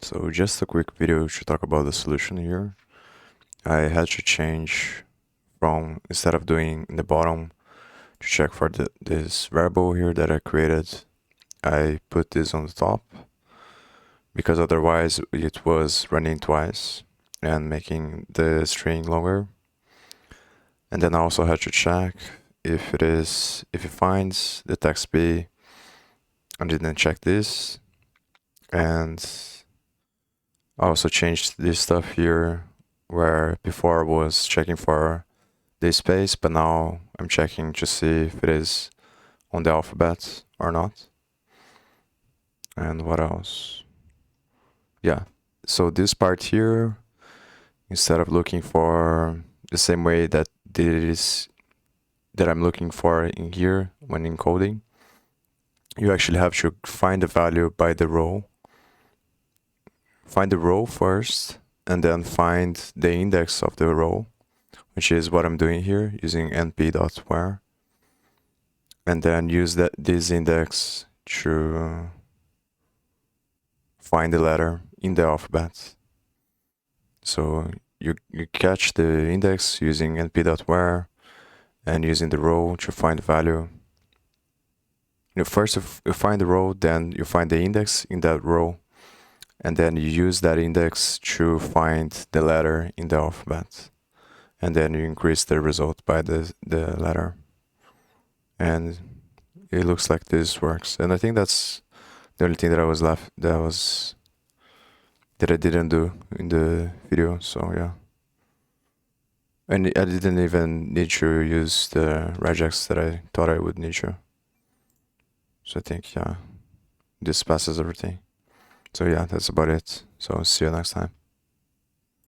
So just a quick video to talk about the solution here. I had to change from, instead of doing in the bottom to check for this variable here that I created, I put this on the top because otherwise it was running twice and making the string longer. And then I also had to check if it finds the text B. I didn't check this, and I also changed this stuff here where before I was checking for the space, but now I'm checking to see if it is on the alphabet or not. And what else? Yeah, so this part here, instead of looking for the same way that I'm looking for in here when encoding, you actually have to find the value by the row. Find the row first, and then find the index of the row, which is what I'm doing here using np.where, and then use this index to find the letter in the alphabet. So you catch the index using np.where and using the row to find the value. First you find the row, then you find the index in that row, and then you use that index to find the letter in the alphabet, and then you increase the result by the letter, and it looks like this works. And I think that's the only thing that I didn't do in the video. So yeah, and I didn't even need to use the regex that I thought I would need to. So I think, yeah, this passes everything. So yeah, that's about it. So see you next time.